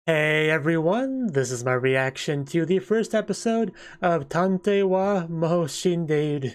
Hey everyone, this is my reaction to the first episode of Tantei wa mo Shindeiru.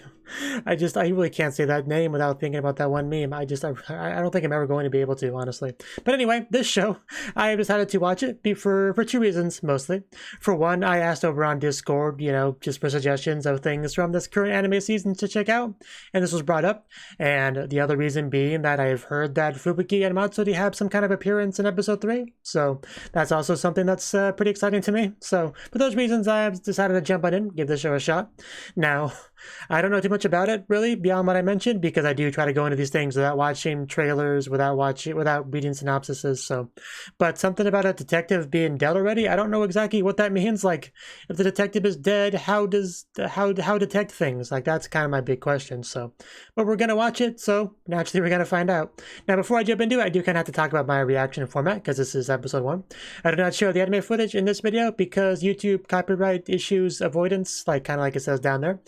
I really can't say that name without thinking about that one meme. I don't think I'm ever going to be able to, honestly. But anyway, this show, I have decided to watch it for two reasons, mostly. For one, I asked over on Discord, just for suggestions of things from this current anime season to check out, and this was brought up. And the other reason being that I've heard that Fubuki and Matsuri have some kind of appearance in episode 3, so that's also something that's pretty exciting to me. So for those reasons, I've decided to jump on in, give the show a shot. Now, I don't know too much about it, really, beyond what I mentioned, because I do try to go into these things without watching trailers, without reading synopsises. So, but something about a detective being dead already, I don't know exactly what that means. Like, if the detective is dead, how detect things? Like, that's kind of my big question. So, but we're gonna watch it, so naturally we're gonna find out. Now, before I jump into it, I do kind of have to talk about my reaction format, because this is episode 1. I do not show the anime footage in this video because YouTube copyright issues avoidance, kind of like it says down there.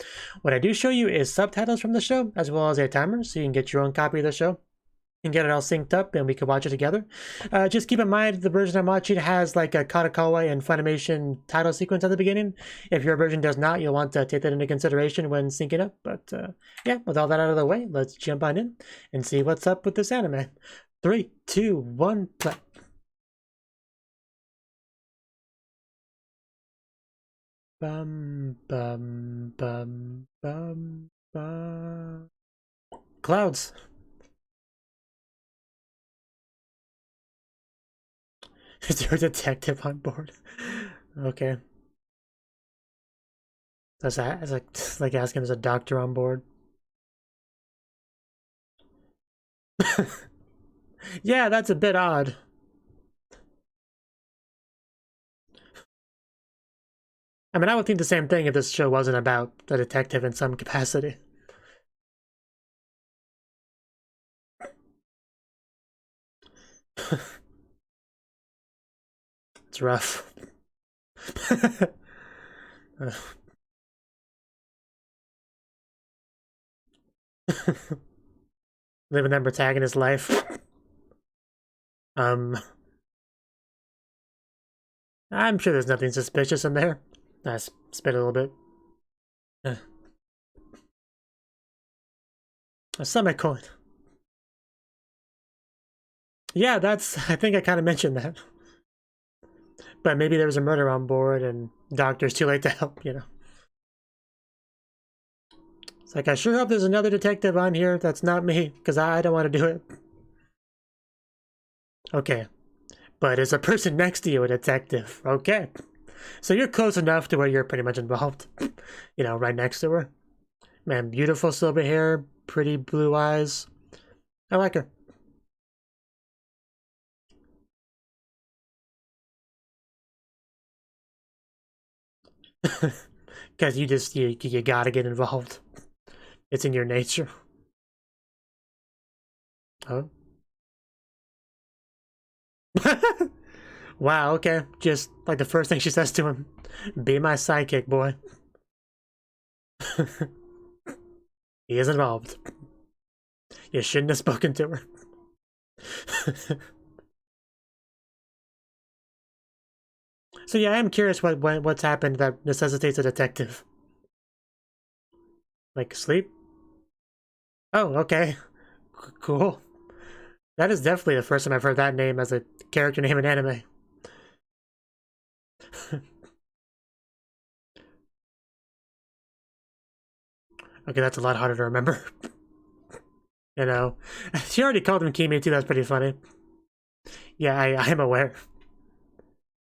What I do show you is subtitles from the show, as well as a timer, so you can get your own copy of the show and get it all synced up, and we can watch it together. Just keep in mind, the version I'm watching has like a Kadokawa and Funimation title sequence at the beginning. If your version does not, you'll want to take that into consideration when syncing up. But yeah, with all that out of the way, let's jump on in and see what's up with this anime. 3, 2, 1, play. Bum, bum, bum, bum, bum. Clouds. Is there a detective on board? Okay. It's like asking, is a doctor on board? Yeah, that's a bit odd. I mean, I would think the same thing if this show wasn't about a detective in some capacity. It's rough. Living that protagonist's life. I'm sure there's nothing suspicious in there. I spit a little bit. A semicolon. Yeah, I think I kind of mentioned that. But maybe there was a murder on board and doctor's too late to help, It's like, I sure hope there's another detective on here that's not me, because I don't want to do it. Okay. But is a person next to you a detective? Okay. So you're close enough to where you're pretty much involved. Right next to her. Man, beautiful silver hair, pretty blue eyes. I like her. Because you gotta get involved. It's in your nature. Oh. Wow, okay. Just like the first thing she says to him. Be my sidekick, boy. He is involved. You shouldn't have spoken to her. So yeah, I am curious what's happened that necessitates a detective. Like sleep? Oh, okay. Cool. That is definitely the first time I've heard that name as a character name in anime. Okay, that's a lot harder to remember. She already called him Kimi too, that's pretty funny. Yeah, I am aware.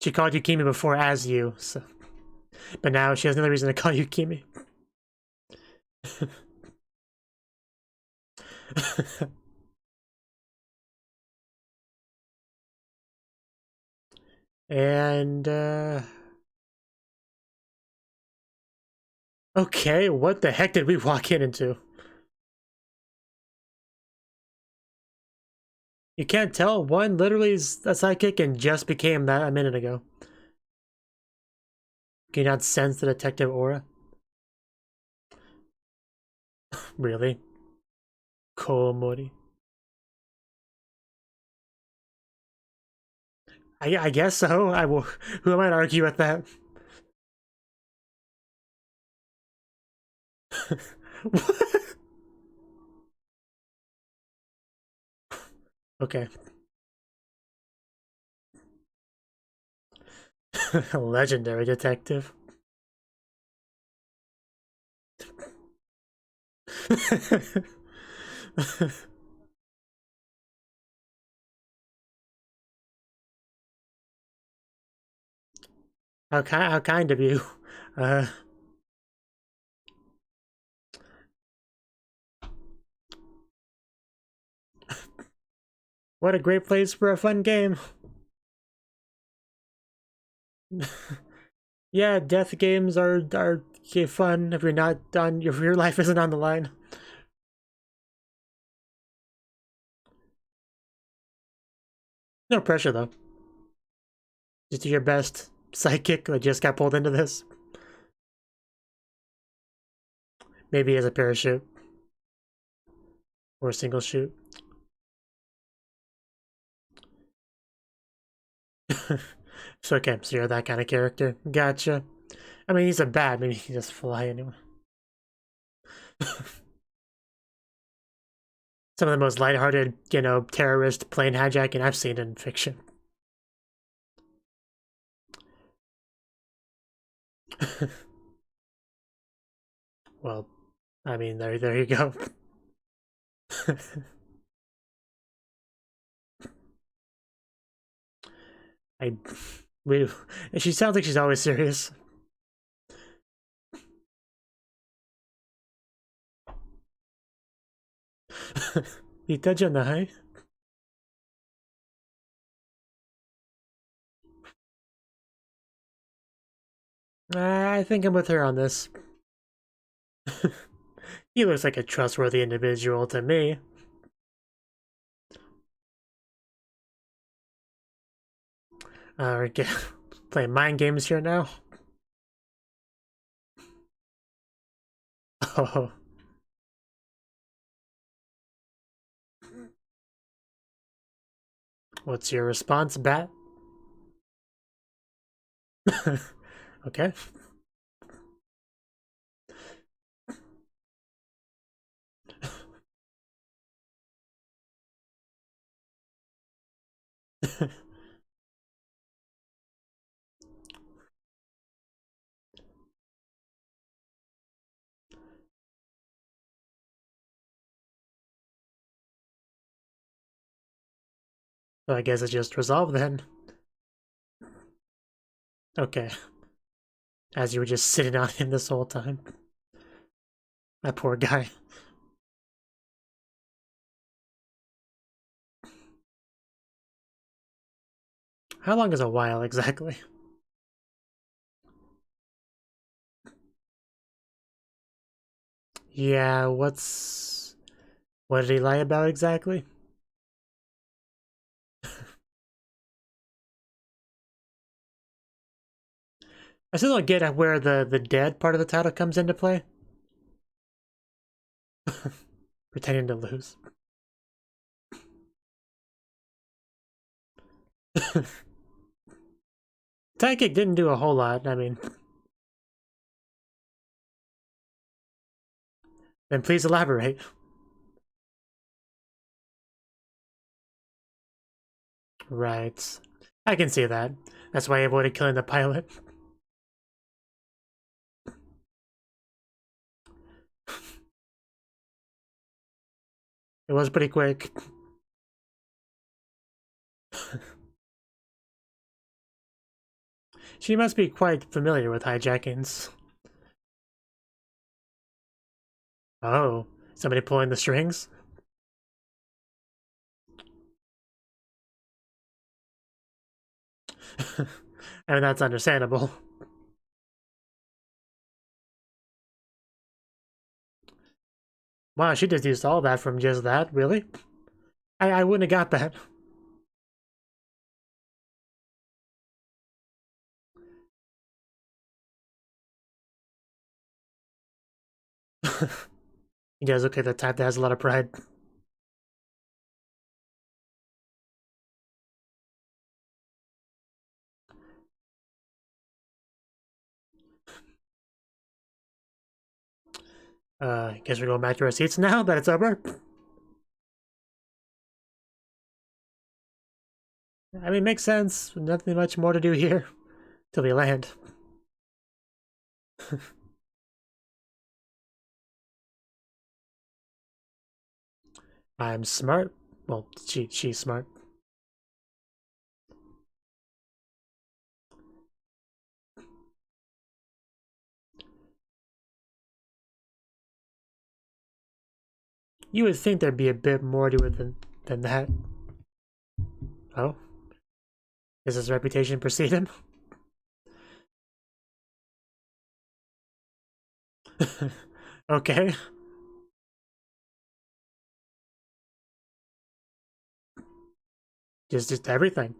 She called you Kimi before as you, so. But now she has another reason to call you Kimi. And, okay, what the heck did we walk into? You can't tell. One literally is a sidekick and just became that a minute ago. Can you not sense the detective aura? Really? Komori. I guess so. I will. Who might argue with that? Okay. Legendary detective. How kind of you. Uh, what a great place for a fun game. Yeah, death games are fun if you're not done. If your life isn't on the line. No pressure though. Just do your best. Psychic that just got pulled into this. Maybe as a parachute or a single shoot. So okay, so you're that kind of character. Gotcha. I mean, he's a bat. Maybe he can just fly anyway. Some of the most lighthearted, terrorist plane hijacking I've seen in fiction. Well, I mean, there you go. I, we, she sounds like she's always serious. Itajanai? I think I'm with her on this. He looks like a trustworthy individual to me. We're playing mind games here now. Oh. What's your response, Bat? Okay. Well, I guess it's just resolved then. Okay. As you were just sitting on him this whole time. That poor guy. How long is a while exactly? Yeah, what did he lie about exactly? I still don't get where the dead part of the title comes into play. Pretending to lose. Tykick didn't do a whole lot, I mean. Then please elaborate. Right. I can see that. That's why I avoided killing the pilot. It was pretty quick. She must be quite familiar with hijackings. Oh, somebody pulling the strings? I mean, that's understandable. Wow, she deduced all that from just that, really? I wouldn't have got that. You guys look like the type that has a lot of pride. Guess we're going back to our seats now that it's over. I mean, makes sense. Nothing much more to do here till we land. I'm smart. Well, she's smart. You would think there'd be a bit more to it than that. Oh? Does his reputation precede him? Okay. Just everything.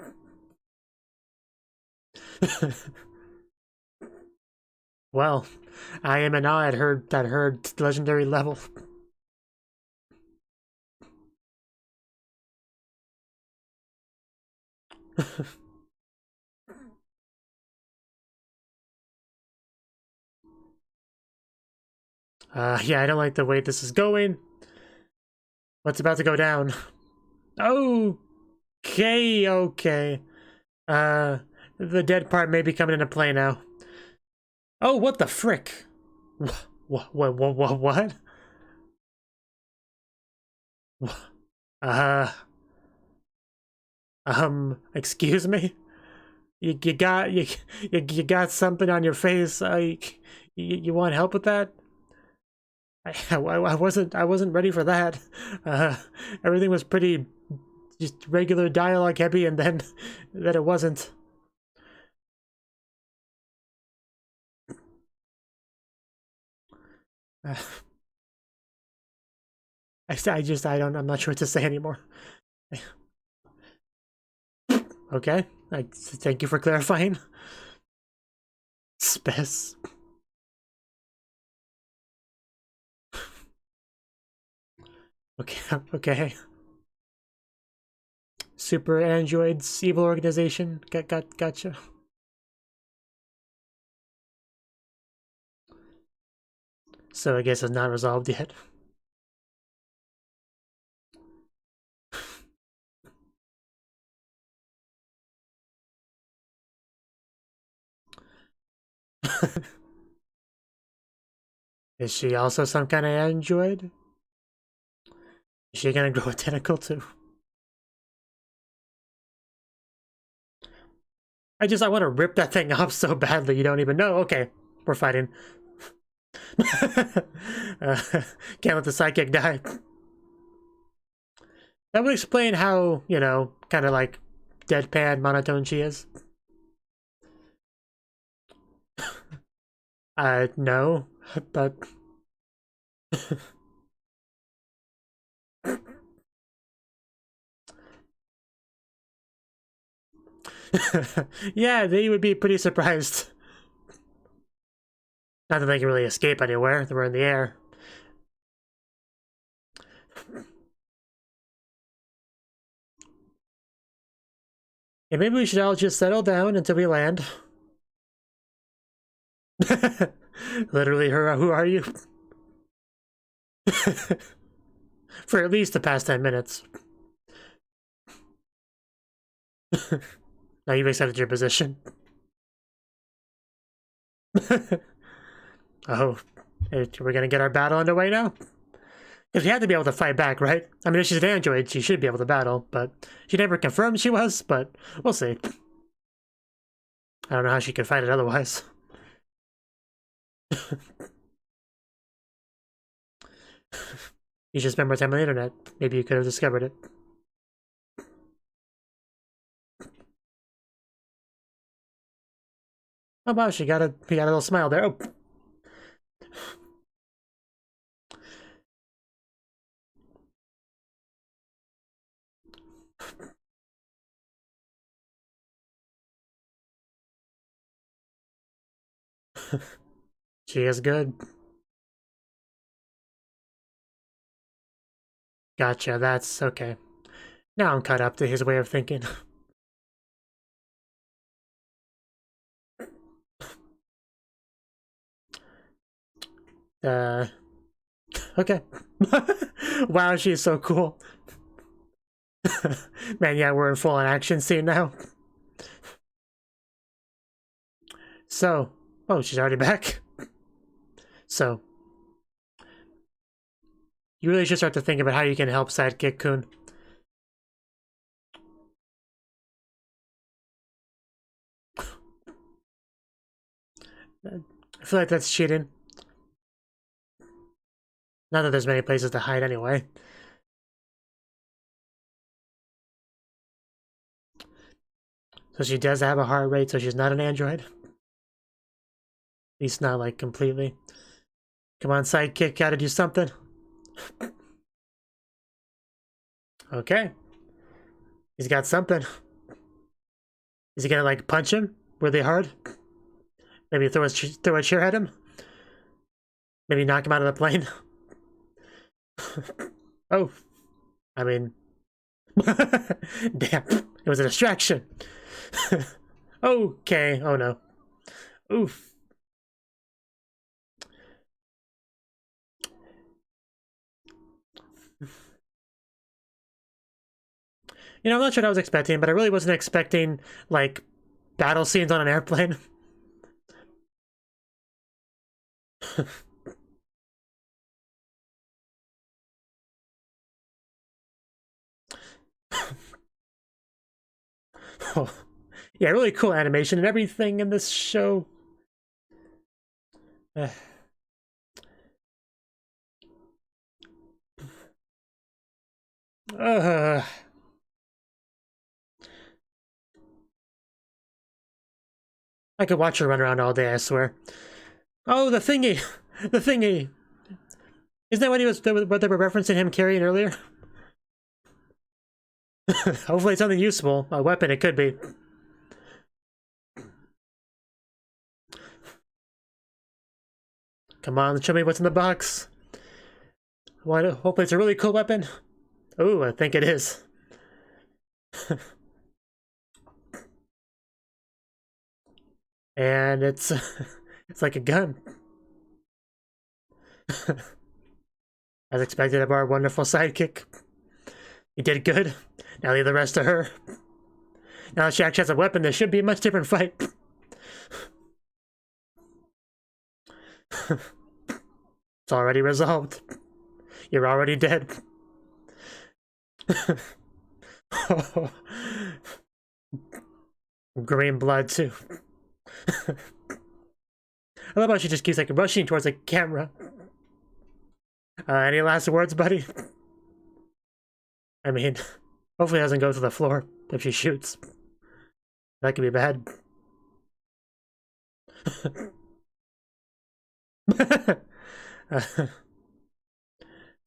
Well, I am an awe at her legendary level. Yeah, I don't like the way this is going. What's about to go down? Okay, okay. The dead part may be coming into play now. Oh, what the frick? What? Uh, excuse me? You got something on your face. You want help with that? I wasn't ready for that. Everything was pretty just regular dialogue heavy, and then that it wasn't. I'm not sure what to say anymore. Okay, thank you for clarifying. Spess. Okay. Super Androids Evil Organization. Gotcha. So I guess it's not resolved yet. Is she also some kind of android? Is she gonna grow a tentacle too? I want to rip that thing off so badly you don't even know. Okay, we're fighting. Can't let the psychic die. That would explain how, you know, kind of like deadpan, monotone she is. No, but... Yeah, they would be pretty surprised. Not that they can really escape anywhere, they were in the air. Yeah, maybe we should all just settle down until we land. Literally, who are you? For at least the past 10 minutes. Now you've accepted your position. Oh, we're gonna get our battle underway now? Because we had to be able to fight back, right? I mean, if she's an android, she should be able to battle, but she never confirmed she was, but we'll see. I don't know how she could fight it otherwise. You should spend more time on the internet. Maybe you could have discovered it. Oh wow, she got a little smile there. Oh. She is good. Gotcha, that's okay. Now I'm caught up to his way of thinking. Okay. Wow, she's so cool. Man, yeah, we're in full-on action scene now. So, oh, she's already back. So, you really should start to think about how you can help Sidekick-kun. I feel like that's cheating. Not that there's many places to hide anyway. So she does have a heart rate, so she's not an android. At least not, like, completely. Come on, Sidekick, gotta do something. Okay. He's got something. Is he gonna, like, punch him really hard? Maybe throw a chair at him? Maybe knock him out of the plane? Oh. I mean... Damn. It was a distraction. Okay. Oh, no. Oof. You know, I'm not sure what I was expecting, but I really wasn't expecting, like, battle scenes on an airplane. Oh. Yeah, really cool animation and everything in this show. I could watch her run around all day, I swear. Oh, the thingy! The thingy! Isn't that what they were referencing him carrying earlier? Hopefully it's something useful. A weapon, it could be. Come on, show me what's in the box. Hopefully it's a really cool weapon. Oh, I think it is. And it's like a gun. As expected of our wonderful sidekick. You did good. Now leave the rest to her. Now that she actually has a weapon, this should be a much different fight. It's already resolved. You're already dead. Green blood, too. I love how she just keeps like rushing towards the camera. Any last words, buddy? I mean, hopefully it doesn't go to the floor if she shoots. That could be bad.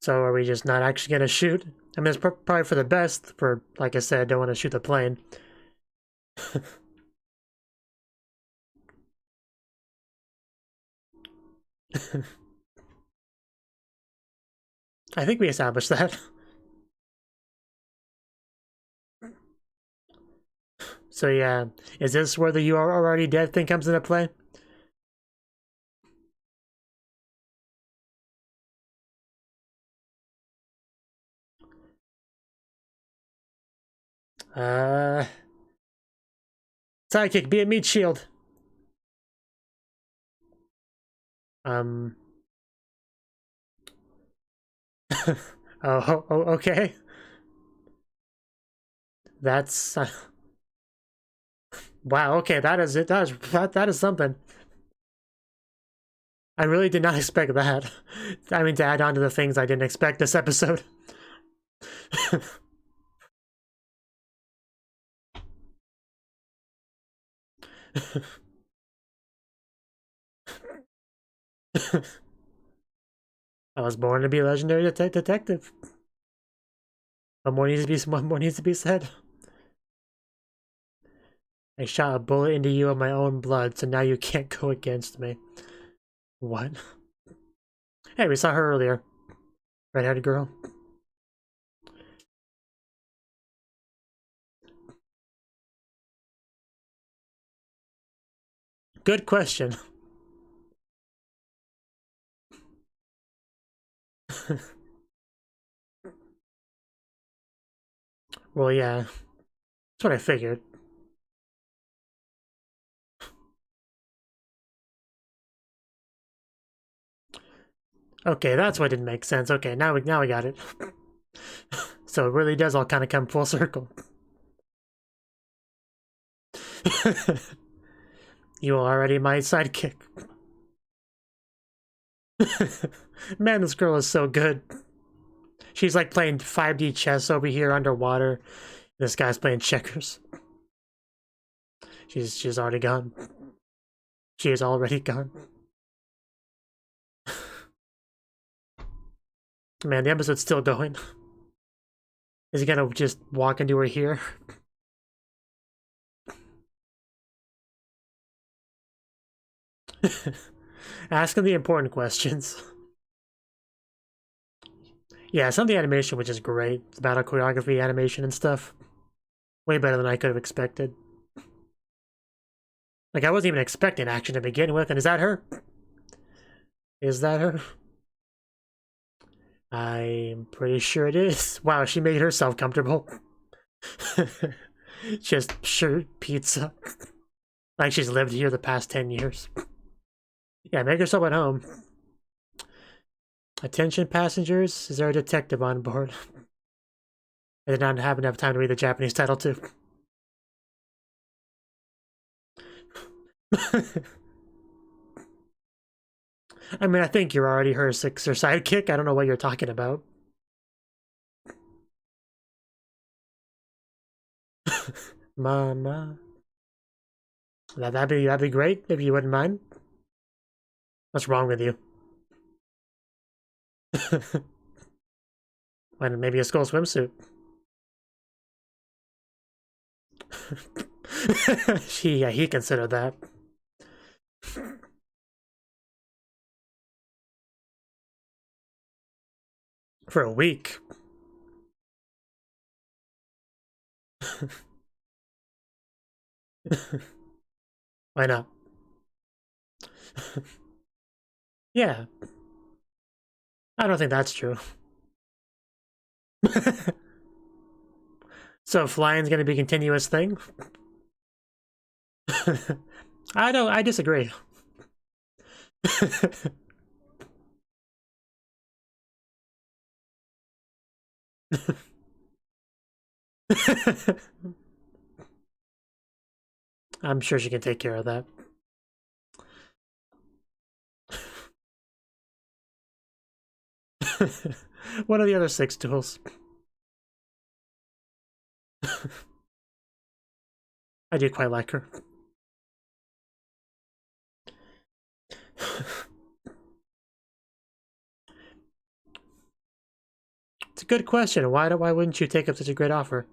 So are we just not actually gonna shoot? I mean, it's probably for the best. For, like I said, I don't want to shoot the plane. I think we established that. So yeah, is this where the "you are already dead" thing comes into play? Sidekick, be a meat shield. Oh, okay. That's wow. Okay, that is it. That is something. I really did not expect that. I mean, to add on to the things I didn't expect this episode. I was born to be a legendary detective. One more needs to be said. I shot a bullet into you of my own blood, so now you can't go against me. What? Hey, we saw her earlier. Red-headed girl. Good question. Well, yeah. That's what I figured. Okay, that's what didn't make sense. Okay, now we got it. So it really does all kind of come full circle. You are already my sidekick. Man, this girl is so good. She's like playing 5D chess over here underwater. This guy's playing checkers. She's already gone. She is already gone. Man, the episode's still going. Is he gonna just walk into her here? Asking the important questions. Yeah, some of the animation which is great. The battle choreography, animation, and stuff. Way better than I could have expected. Like, I wasn't even expecting action to begin with, and is that her? Is that her? I'm pretty sure it is. Wow, she made herself comfortable. Just shirt, pizza. Like she's lived here the past 10 years. Yeah, make yourself at home. Attention passengers, is there a detective on board? I did not have enough time to read the Japanese title too. I mean, I think you're already her sixer sidekick. I don't know what you're talking about. Mama. That'd be great if you wouldn't mind. What's wrong with you? Well, maybe a skull swimsuit. He considered that. For a week. Why not? Yeah. I don't think that's true. So flying's gonna be a continuous thing? I disagree. I'm sure she can take care of that. What are the other 6 tools? I do quite like her. It's a good question. Why wouldn't you take up such a great offer?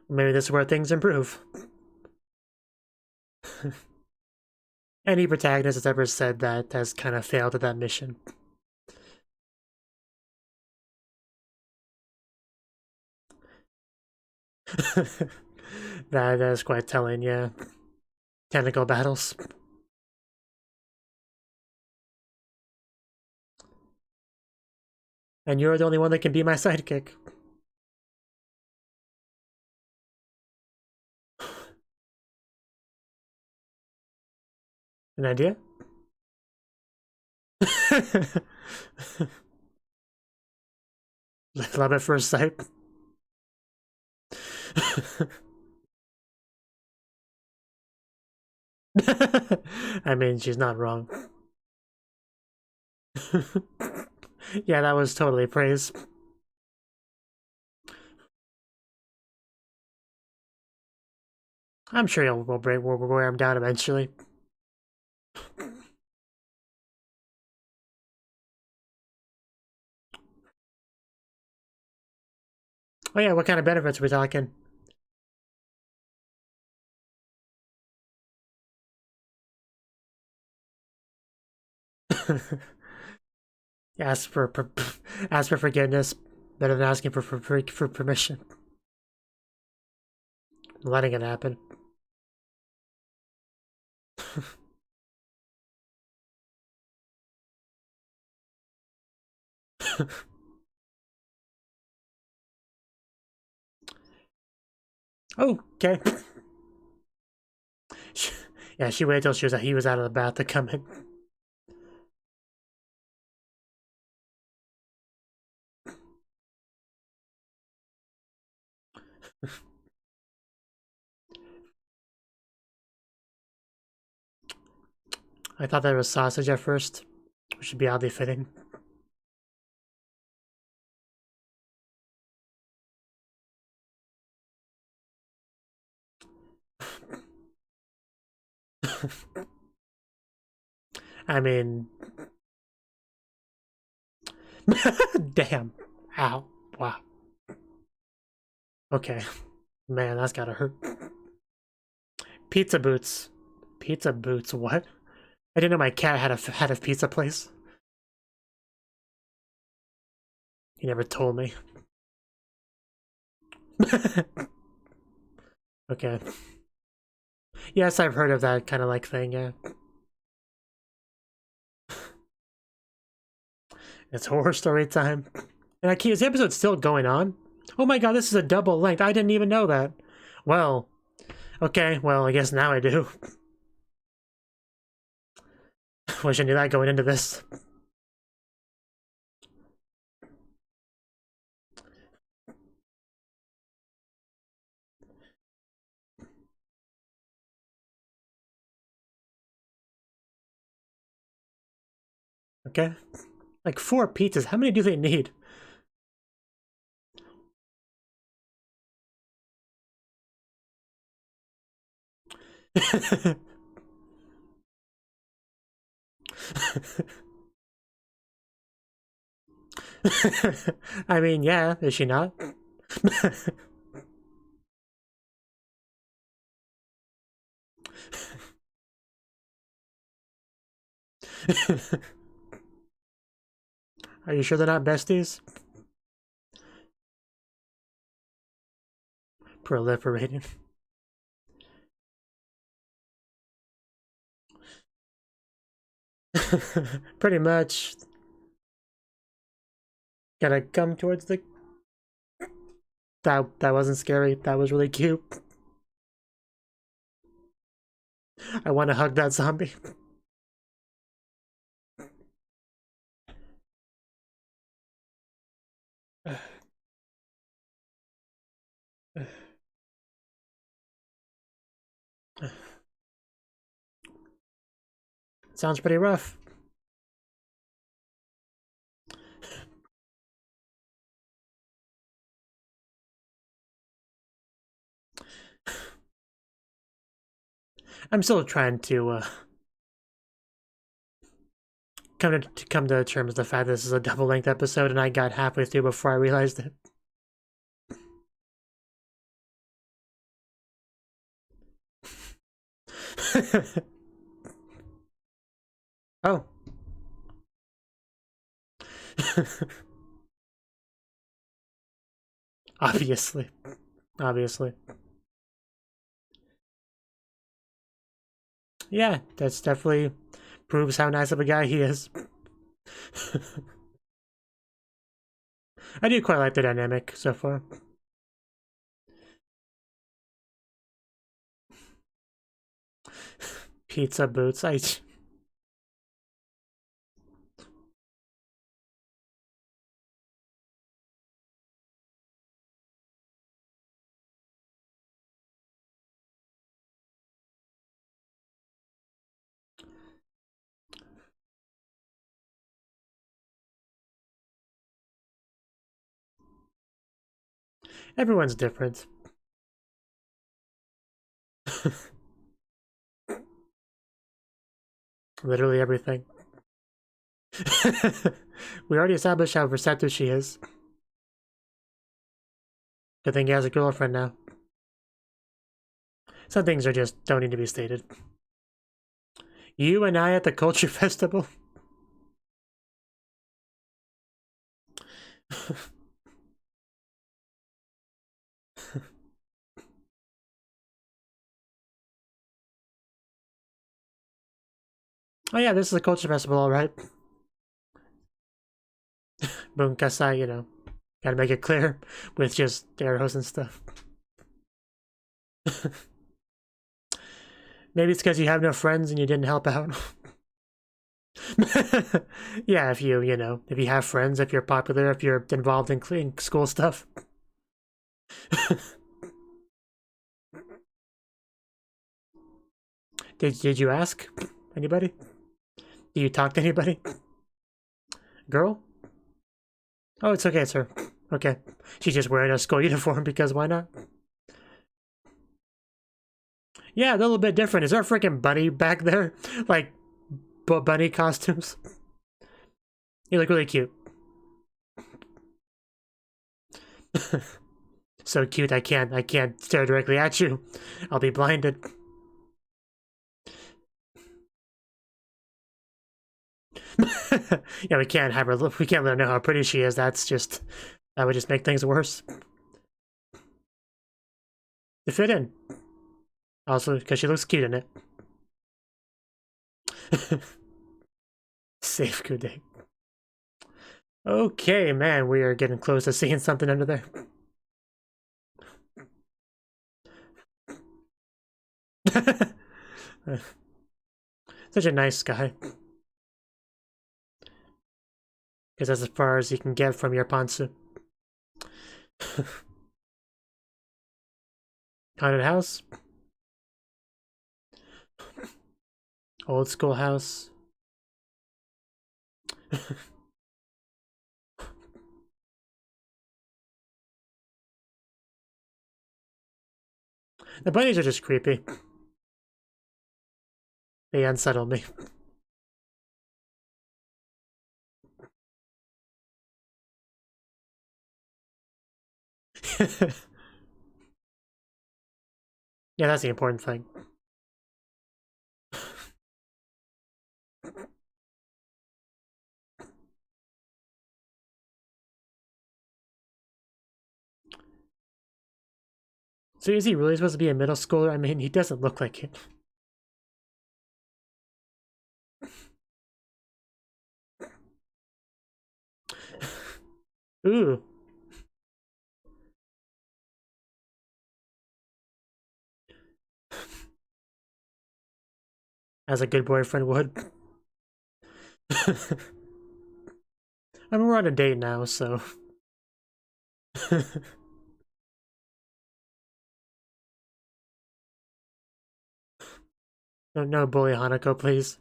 Maybe this is where things improve. Any protagonist that's ever said that has kind of failed at that mission. That is quite telling, yeah. Tentacle battles. And you're the only one that can be my sidekick. An idea? Love at first sight. I mean, she's not wrong. Yeah, that was totally praise. I'm sure we'll wear him down eventually. Oh yeah, what kind of benefits are we talking? ask for forgiveness, better than asking for permission. Letting it happen. Okay. Yeah, she waited till he was out of the bath to come in. I thought that was sausage at first, which should be oddly fitting. I mean... Damn. Ow. Wow. Okay. Man, that's gotta hurt. Pizza boots. Pizza boots, what? I didn't know my cat had a pizza place. You never told me. Okay. Yes, I've heard of that kind of like thing, yeah. It's horror story time. And is the episode still going on? Oh my god, this is a double length. I didn't even know that. Well, okay, well, I guess now I do. Wish I knew that going into this. Okay. Like 4 pizzas. How many do they need? I mean, yeah, is she not? Are you sure they're not besties? Proliferating. Pretty much. Gotta come towards the... That wasn't scary. That was really cute. I want to hug that zombie. Sounds pretty rough. I'm still trying to come to terms with the fact that this is a double length episode, and I got halfway through before I realized it. Oh. Obviously. Obviously. Yeah, that's definitely proves how nice of a guy he is. I do quite like the dynamic so far. Pizza boots. Everyone's different. Literally everything. We already established how receptive she is. Good thing he has a girlfriend now. Some things are just don't need to be stated. You and I at the culture festival? Oh yeah, this is a culture festival, alright. Bunkasai, you know. Gotta make it clear with just arrows and stuff. Maybe it's because you have no friends and you didn't help out. Yeah, if you know, if you have friends, if you're popular, if you're involved in school stuff. Did you ask anybody? Do you talk to anybody? Girl? Oh, it's okay, sir. Okay. She's just wearing a school uniform because why not? Yeah, a little bit different. Is there a freaking bunny back there? Like, bunny costumes? You look really cute. So cute, I can't stare directly at you. I'll be blinded. Yeah, we can't have her look. We can't let her know how pretty she is. That would just make things worse. To fit in. Also, because she looks cute in it. Safe good day. Okay, man, we are getting close to seeing something under there. Such a nice guy. Because that's as far as you can get from your Pantsu. Haunted house. Old school house. The bunnies are just creepy. They unsettle me. Yeah, that's the important thing. So is he really supposed to be a middle schooler? I mean, he doesn't look like it. Ooh. As a good boyfriend would. I mean, we're on a date now, so. No bully Hanako, please.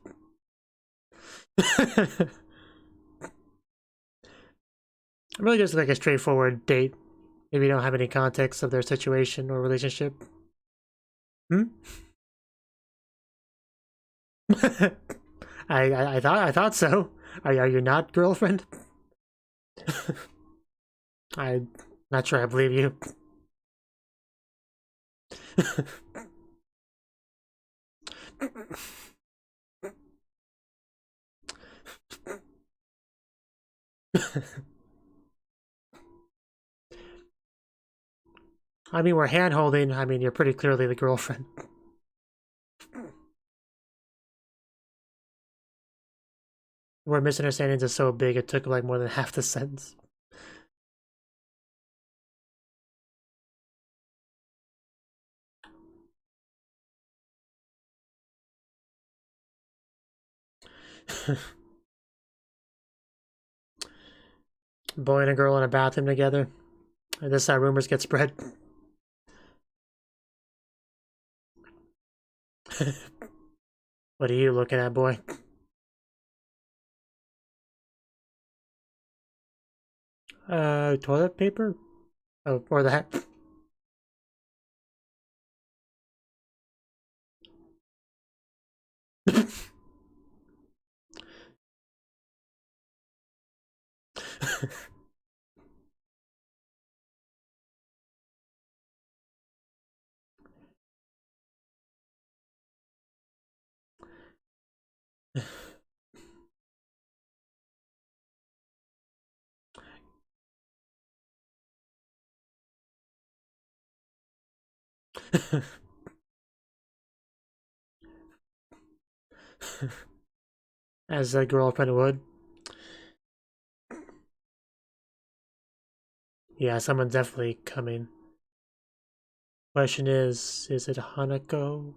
Really just like a straightforward date. If you don't have any context of their situation or relationship. Hmm? I thought so. Are you not, girlfriend? I'm not sure I believe you. I mean, we're hand holding. I mean, you're pretty clearly the girlfriend. Where misunderstandings are so big, it took like more than half the sentence. Boy and a girl in a bathroom together. This is how rumors get spread. What are you looking at, boy? Toilet paper? Oh, or the hat. as a girlfriend would. Yeah, someone's definitely coming. Question is it Hanako?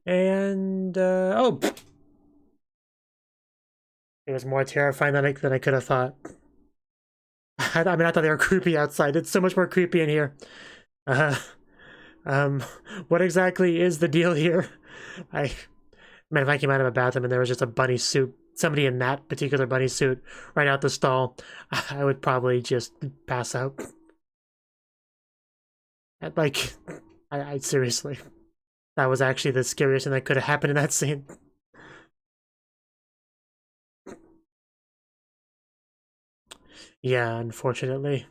And, oh! It was more terrifying than I could have thought. I mean, I thought they were creepy outside. It's so much more creepy in here. What exactly is the deal here? Man, if I came out of a bathroom and there was just a bunny suit, somebody in that particular bunny suit right out the stall, I would probably just pass out. Like, I seriously, that was actually the scariest thing that could have happened in that scene. Yeah, unfortunately.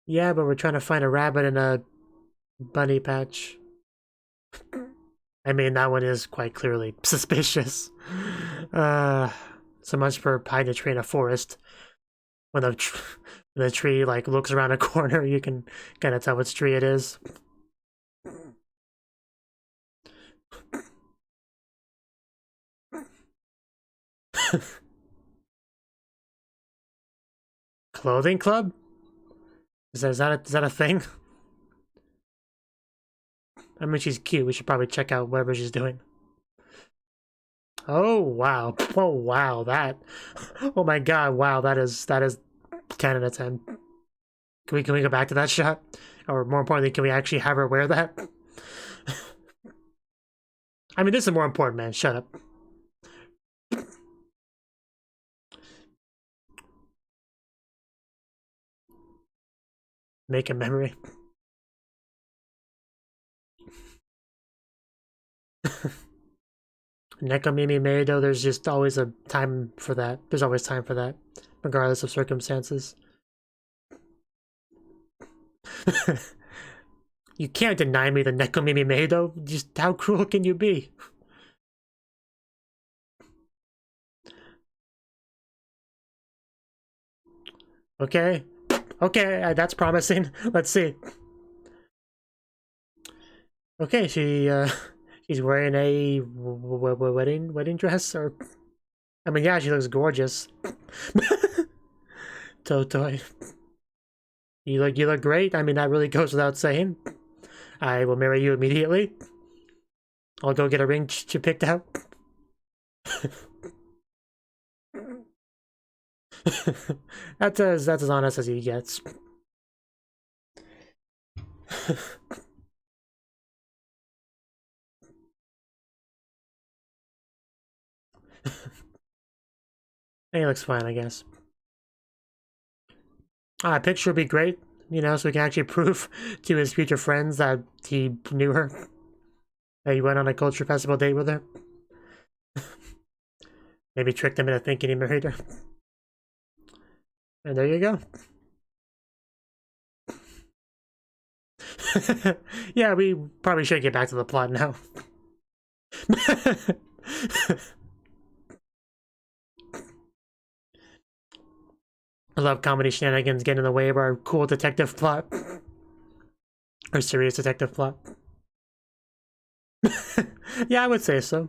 Yeah, but we're trying to find a rabbit in a bunny patch. I mean, that one is quite clearly suspicious. So much for hiding a tree in a forest. When the tree like looks around a corner, you can kind of tell which tree it is. Clothing club? Is that a thing? I mean, she's cute. We should probably check out whatever she's doing. Oh wow! Oh wow! That. Oh my god! Wow! That is 10 out of 10. Can we go back to that shot? Or more importantly, can we actually have her wear that? I mean, this is more important, man. Shut up. Make a memory. Nekomimi Meido, there's just always a time for that. There's always time for that, regardless of circumstances. You can't deny me the Nekomimi Meido. Just how cruel can you be? Okay. Okay, that's promising. Let's see. Okay, she's wearing a wedding dress, or I mean, yeah, she looks gorgeous. Totoi, you look great. I mean, that really goes without saying. I will marry you immediately. I'll go get a ring she picked out. That's as honest as he gets. He looks fine, I guess. A picture would be great, you know, so we can actually prove to his future friends that he knew her. That he went on a culture festival date with her. Maybe tricked him into thinking he married her. And there you go. Yeah, we probably should get back to the plot now. I love comedy shenanigans getting in the way of our cool detective plot. Or serious detective plot. Yeah, I would say so.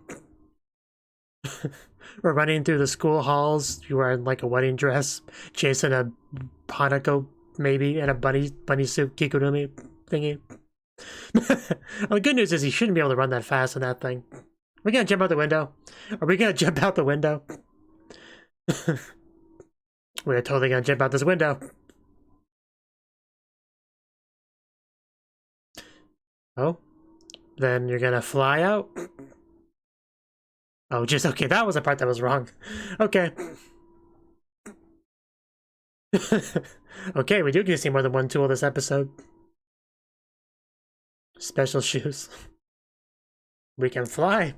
We're running through the school halls. You wearing like a wedding dress, chasing a Hanako maybe in a bunny suit Kigurumi thingy. Well, the good news is he shouldn't be able to run that fast in that thing. Are we gonna jump out the window? Are we gonna jump out the window? We're totally gonna jump out this window. Oh, then you're gonna fly out? Oh, just okay, that was the part that was wrong. Okay. Okay, we do get to see more than one tool this episode. Special shoes. We can fly.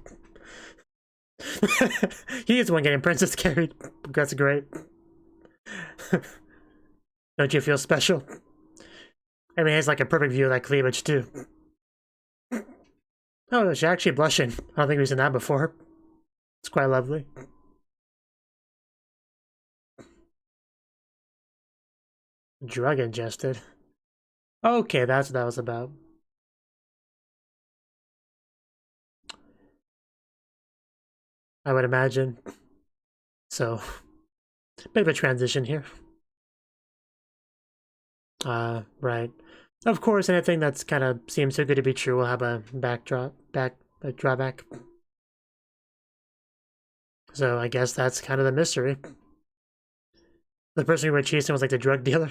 He is the one getting princess carried. That's great. Don't you feel special? I mean, it's like a perfect view of that cleavage, too. Oh, she's actually blushing. I don't think we've seen that before. It's quite lovely. Drug ingested. Okay, that's what that was about. I would imagine. So, bit of a transition here. Right. Of course, anything that's kind of seems too good to be true will have a drawback. So I guess that's kind of the mystery. The person who were chasing was like the drug dealer.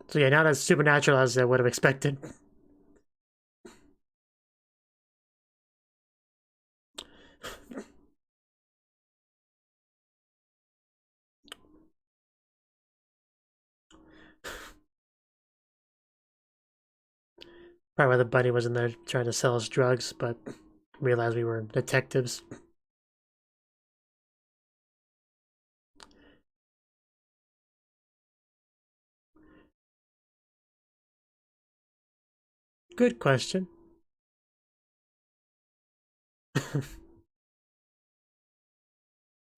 So yeah, not as supernatural as I would have expected. Probably why the buddy was in there trying to sell us drugs, but realized we were detectives. Good question.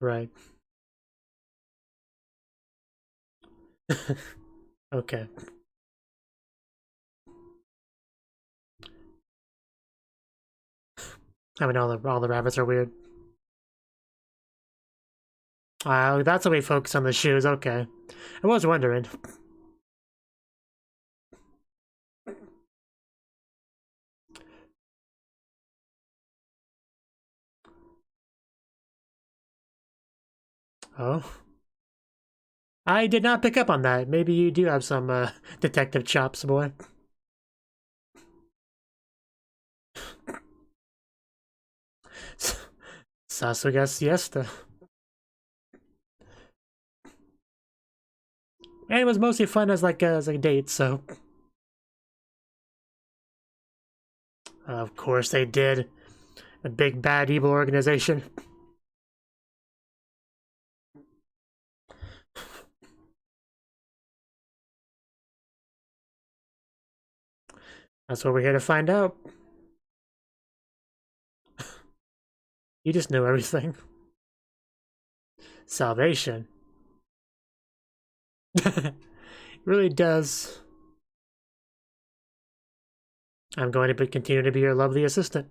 Right. Okay. I mean, all the rabbits are weird. That's how we focus on the shoes. Okay. I was wondering. Oh. I did not pick up on that. Maybe you do have some detective chops, boy. Sasuga siesta. And it was mostly fun as like a date, so. Of course they did. A big bad evil organization. That's what we're here to find out. You just know everything. Salvation. It really does. I'm going to continue to be your lovely assistant.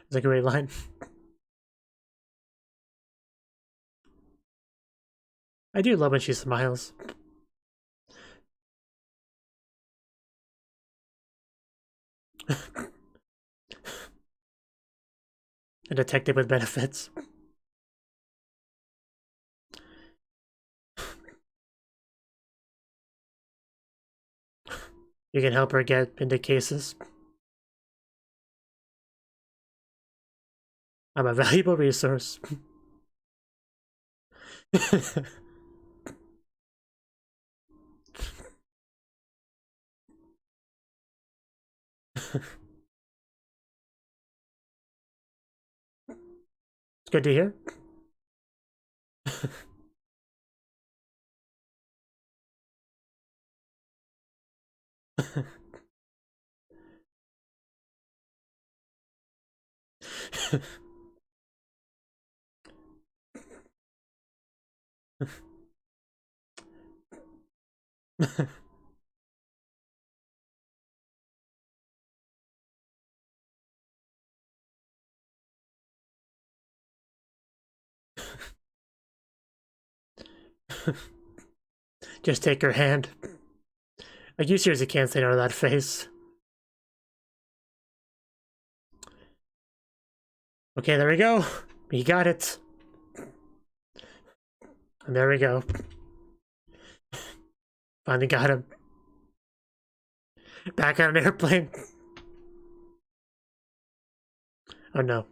It's a great line. I do love when she smiles. A detective with benefits. You can help her get into cases. I'm a valuable resource. It's good to hear. Just take her hand. Like, you seriously can't say no to that face. Okay, there we go. We got it. And there we go. Finally got him. Back on an airplane. Oh no.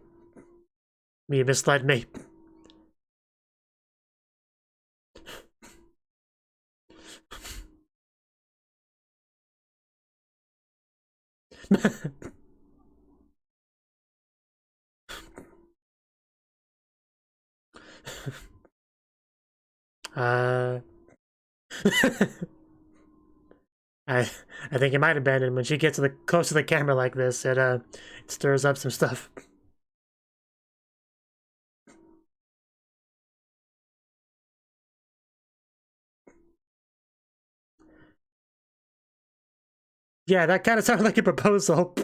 You misled me. I I think it might have been, and when she gets to the close to the camera like this, it stirs up some stuff. Yeah, that kind of sounded like a proposal.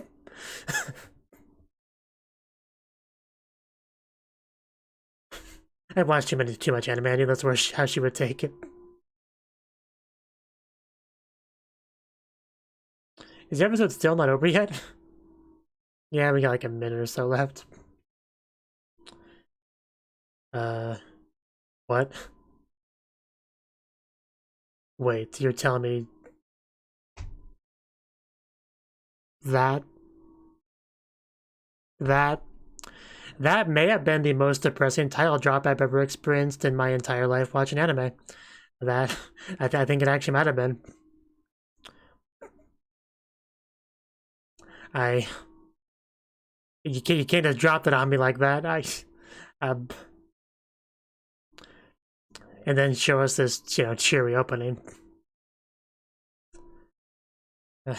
I've watched too much anime. I knew that's how she would take it. Is the episode still not over yet? Yeah, we got like a minute or so left. What? Wait, you're telling me that that may have been the most depressing title drop I've ever experienced in my entire life watching anime. That I think it actually might have been. You can't just drop it on me like that. And then show us this, cheery opening. At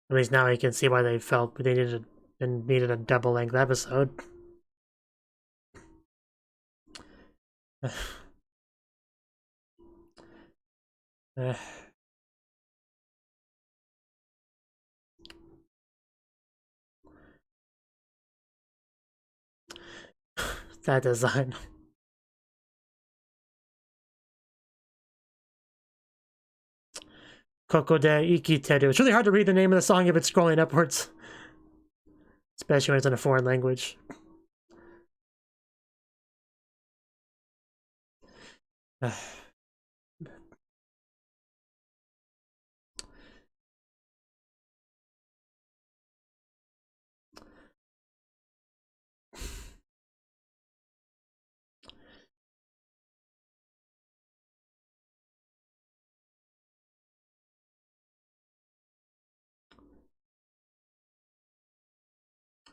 least now you can see why they felt they needed a double-length episode. That design. Koko de Ikiteru. It's really hard to read the name of the song if it's scrolling upwards. Especially when it's in a foreign language.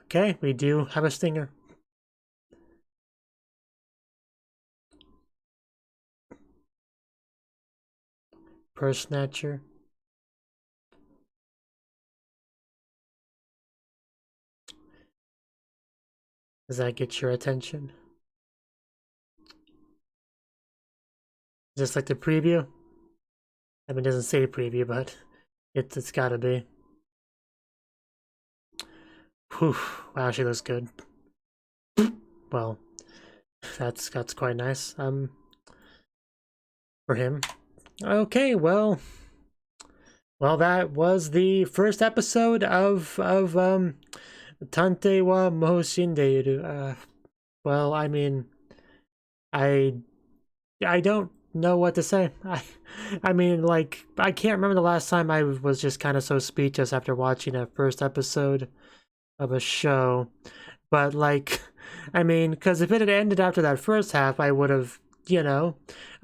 Okay, we do have a stinger. Purse snatcher. Does that get your attention? Is this like the preview? I mean, it doesn't say preview, but it's gotta be. Whew, wow, she looks good. Well, that's quite nice. For him. Okay, well, that was the first episode of Tantei wa Shindeiru. Well, I mean, I don't know what to say. I mean, like, I can't remember the last time I was just kind of so speechless after watching a first episode of a show. But, like, I mean, because if it had ended after that first half, I would have, I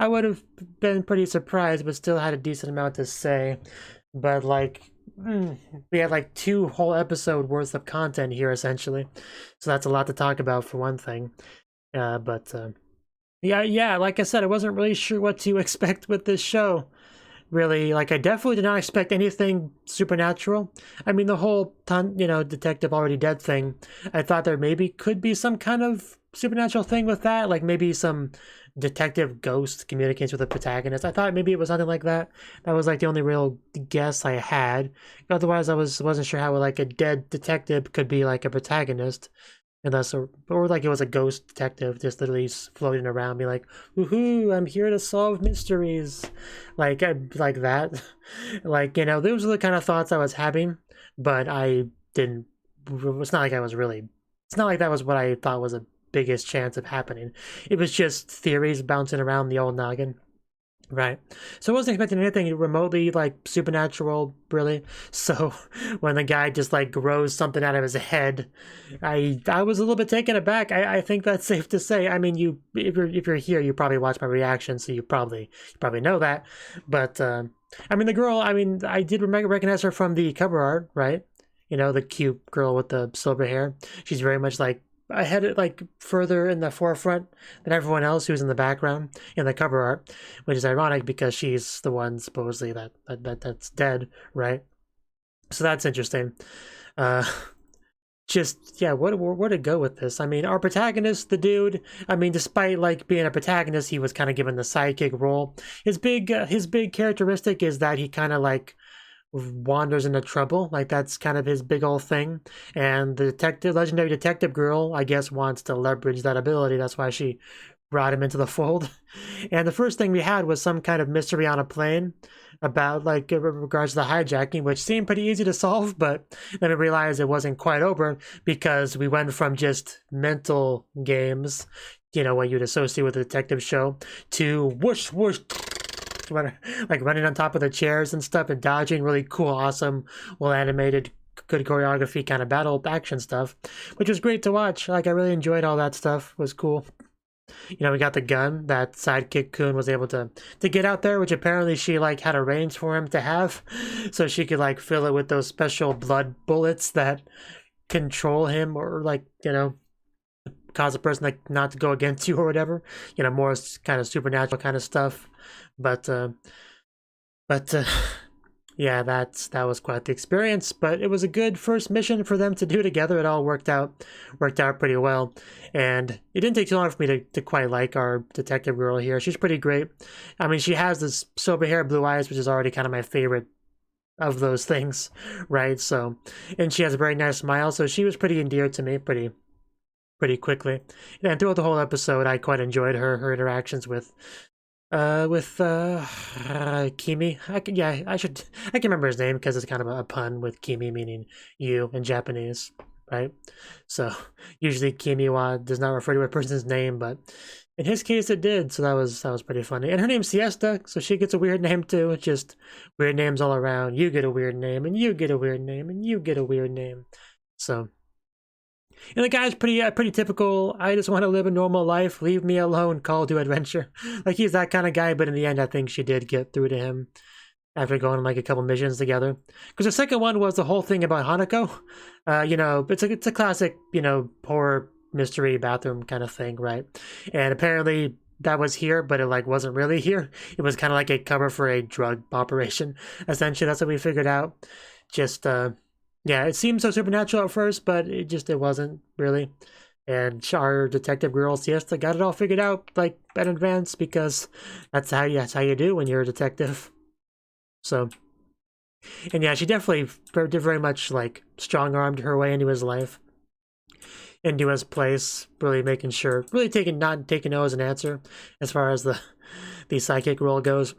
would have been pretty surprised, but still had a decent amount to say. But, like, we had like 2 whole episode worth of content here, essentially. So that's a lot to talk about, for one thing. Yeah, like I said, I wasn't really sure what to expect with this show. Really, like, I definitely did not expect anything supernatural. I mean, the whole, detective already dead thing, I thought there maybe could be some kind of supernatural thing with that, like maybe some detective ghost communicates with the protagonist. I thought maybe it was something like that. That was like the only real guess I had. Otherwise, I wasn't sure how like a dead detective could be like a protagonist. Unless, or like it was a ghost detective just literally floating around, be like, "Woohoo! I'm here to solve mysteries," like that. Like, those are the kind of thoughts I was having, but I didn't. It's not like I was really. It's not like that was what I thought was the biggest chance of happening. It was just theories bouncing around the old noggin. Right. So I wasn't expecting anything remotely like supernatural, really. So when the guy just like grows something out of his head, I was a little bit taken aback. I think that's safe to say. I mean, if you're here, you probably watch my reaction, so you probably know that. But I mean, the girl. I mean, I did recognize her from the cover art, right? The cute girl with the silver hair. She's very much like ahead, like further in the forefront than everyone else who's in the background in the cover art, which is ironic because she's the one supposedly that's dead, right? So that's interesting. Just yeah, where to go with this? I mean, our protagonist, the dude, I mean, despite like being a protagonist, he was kind of given the sidekick role. His big characteristic is that he kind of like wanders into trouble. Like that's kind of his big old thing. And the legendary detective girl, I guess, wants to leverage that ability. That's why she brought him into the fold. And the first thing we had was some kind of mystery on a plane about like in regards to the hijacking, which seemed pretty easy to solve, but then we realized it wasn't quite over because we went from just mental games, you know, what you'd associate with a detective show, to whoosh whoosh, like running on top of the chairs and stuff and dodging really cool, awesome, well animated, good choreography kind of battle action stuff, which was great to watch. Like I really enjoyed all that stuff. It was cool. You know, we got the gun that sidekick Kun was able to get out there, which apparently she like had arranged for him to have, so she could like fill it with those special blood bullets that control him or like, you know, cause a person like not to go against you or whatever. You know, more kind of supernatural kind of stuff. But yeah, that was quite the experience, but it was a good first mission for them to do together. It all worked out pretty well, and it didn't take too long for me to quite like our detective girl here. She's pretty great. I mean, she has this silver hair, blue eyes, which is already kind of my favorite of those things, right? So, and she has a very nice smile, so she was pretty endeared to me pretty quickly. And throughout the whole episode, I quite enjoyed her interactions with Kimi. I can remember his name because it's kind of a pun with Kimi meaning you in Japanese, right? So usually Kimiwa does not refer to a person's name, but in his case it did, so that was pretty funny. And her name's Siesta, so she gets a weird name too. It's just weird names all around. You get a weird name, and you get a weird name, and you get a weird name. So, and the guy's pretty typical, I just want to live a normal life, leave me alone, call to adventure. Like, he's that kind of guy, but in the end, I think she did get through to him after going on like a couple missions together. Because the second one was the whole thing about Hanako. You know, it's a classic, you know, horror mystery bathroom kind of thing, right? And apparently that was here, but it like wasn't really here. It was kind of like a cover for a drug operation. Essentially, that's what we figured out. Just, yeah, it seemed so supernatural at first, but it wasn't really. And our detective girl Siesta got it all figured out like in advance because that's how you do when you're a detective. So, and yeah, she definitely did very much like strong-armed her way into his life, into his place, really making sure, really not taking no as an answer as far as the psychic role goes.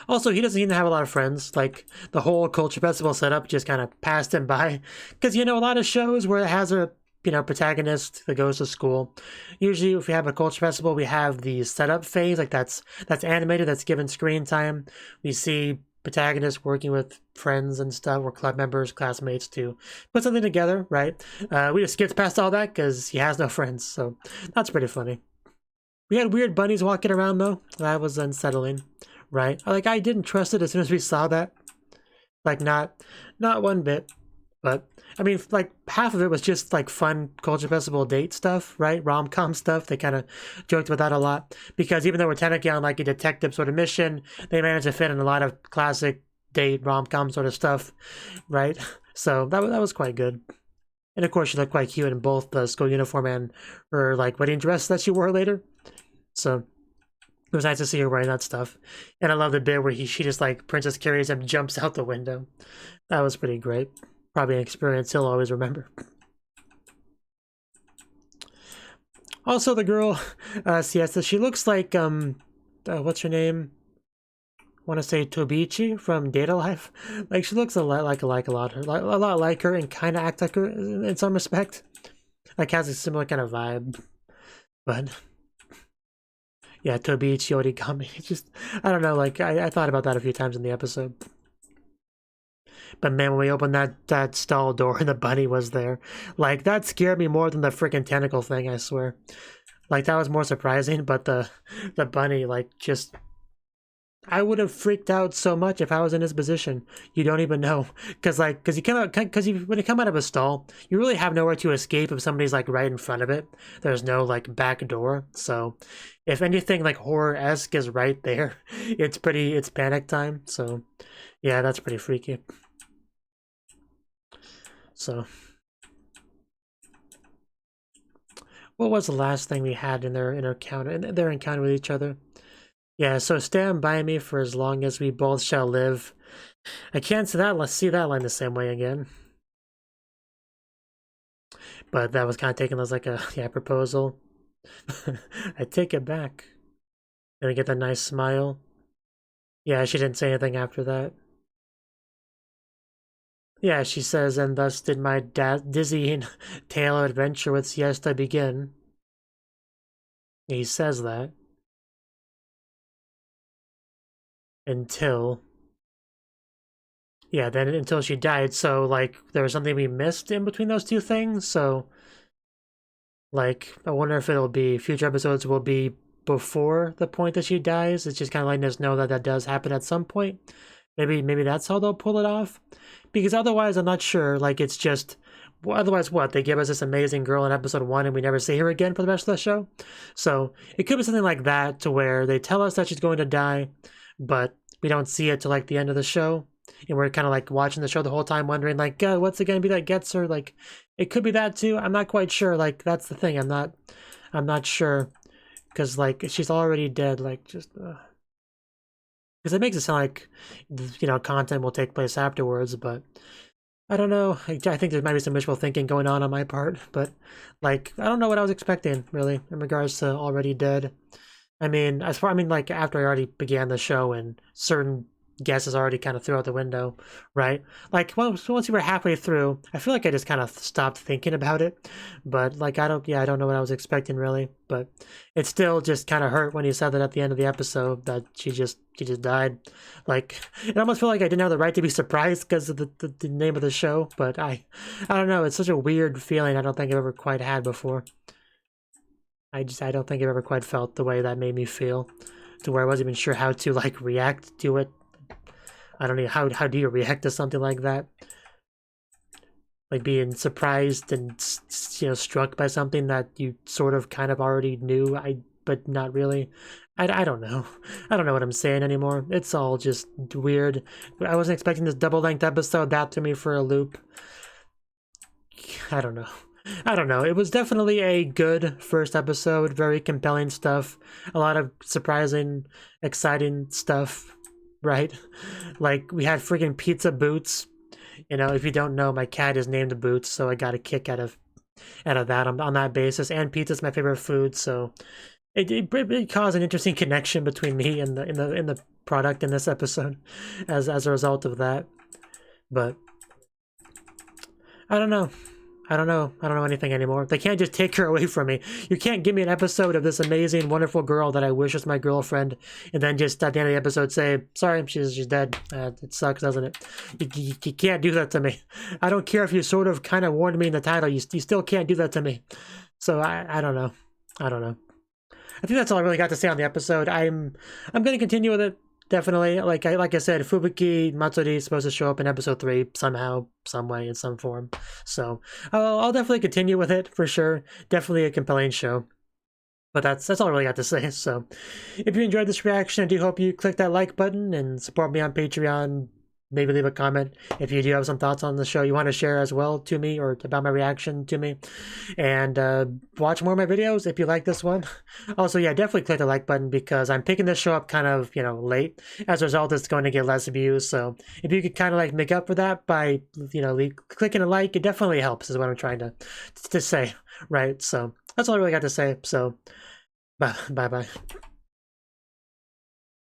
Also, he doesn't seem to have a lot of friends. Like, the whole culture festival setup just kind of passed him by. Because, you know, a lot of shows where it has a, you know, protagonist that goes to school. Usually, if we have a culture festival, we have the setup phase. Like, that's animated, that's given screen time. We see protagonists working with friends and stuff, or club members, classmates to put something together, right? We just skipped past all that because he has no friends. So, that's pretty funny. We had weird bunnies walking around, though. That was unsettling. Right? Like, I didn't trust it as soon as we saw that. Like, not one bit. But, I mean, like, half of it was just, like, fun culture festival date stuff, right? Rom-com stuff. They kind of joked about that a lot. Because even though we're technically on, like, a detective sort of mission, they managed to fit in a lot of classic date rom-com sort of stuff, right? So, that was quite good. And, of course, she looked quite cute in both the school uniform and her, like, wedding dress that she wore later. So, it was nice to see her wearing that stuff. And I love the bit where she just like Princess carries him, jumps out the window. That was pretty great. Probably an experience he'll always remember. Also, the girl, Siesta, she looks like, what's her name? I want to say Tobichi from Data Life. Like, she looks a lot like her and kind of acts like her in some respect. Like, has a similar kind of vibe. But yeah, Tobiichi Origami. It's just, I don't know, like, I thought about that a few times in the episode. But man, when we opened that stall door and the bunny was there, like, that scared me more than the freaking tentacle thing, I swear. Like, that was more surprising, but the bunny, like, just, I would have freaked out so much if I was in his position. You don't even know, because when you come out of a stall, you really have nowhere to escape if somebody's like right in front of it. There's no like back door. So, if anything like horror-esque is right there, it's panic time. So, yeah, that's pretty freaky. So, what was the last thing we had in their encounter with each other? Yeah, so stand by me for as long as we both shall live. I can't see that line the same way again. But that was kind of taken as like a proposal. I take it back. And we get that nice smile. Yeah, she didn't say anything after that. Yeah, she says, and thus did my dizzying tale of adventure with siesta begin. He says that. Until she died. So like there was something we missed in between those two things. So like I wonder if it'll be future episodes will be before the point that she dies. It's just kind of letting us know that does happen at some point. Maybe that's how they'll pull it off, because otherwise I'm not sure. Like it's just otherwise what they give us this amazing girl in episode 1 and we never see her again for the rest of the show. So it could be something like that, to where they tell us that she's going to die, but we don't see it till like the end of the show, and we're kind of like watching the show the whole time wondering like, God, what's it gonna be that gets her? Like it could be that too. I'm not quite sure. Like that's the thing. I'm not sure, because like she's already dead. Like just because it makes it sound like content will take place afterwards, but I don't know. I think there might be some wishful thinking going on my part, but like I don't know what I was expecting really in regards to already dead. I mean, like after I already began the show and certain guesses already kind of threw out the window, right? Like once we were halfway through, I feel like I just kind of stopped thinking about it. But like I don't know what I was expecting really. But it still just kind of hurt when he said that at the end of the episode that she just died. Like it almost felt like I didn't have the right to be surprised because of the name of the show. But I don't know. It's such a weird feeling I don't think I've ever quite had before. I don't think I've ever quite felt the way that made me feel, to where I wasn't even sure how to like react to it. I don't know how do you react to something like that? Like being surprised and struck by something that you sort of kind of already knew, but not really. I don't know. I don't know what I'm saying anymore. It's all just weird. I wasn't expecting this double-length episode. That threw me for a loop. I don't know. It was definitely a good first episode. Very compelling stuff. A lot of surprising, exciting stuff, right? Like, we had freaking pizza boots. If you don't know, my cat is named Boots, so I got a kick out of that on that basis. And pizza's my favorite food, so it caused an interesting connection between me and the product in this episode as a result of that. But I don't know anything anymore. They can't just take her away from me. You can't give me an episode of this amazing, wonderful girl that I wish was my girlfriend, and then just at the end of the episode say, sorry, she's dead. It sucks, doesn't it? You can't do that to me. I don't care if you sort of kind of warned me in the title. You still can't do that to me. So I don't know. I think that's all I really got to say on the episode. I'm going to continue with it. Definitely, like I said, Fubuki Matsuri is supposed to show up in episode 3 somehow, some way, in some form. So I'll definitely continue with it for sure. Definitely a compelling show. But that's all I really got to say. So if you enjoyed this reaction, I do hope you click that like button and support me on Patreon. Maybe leave a comment if you do have some thoughts on the show you want to share as well to me, or about my reaction to me. And watch more of my videos if you like this one. Also, yeah, definitely click the like button, because I'm picking this show up kind of, late. As a result, it's going to get less views. So if you could kind of like make up for that by, clicking a like, it definitely helps, is what I'm trying to say, right? So that's all I really got to say. So bye-bye.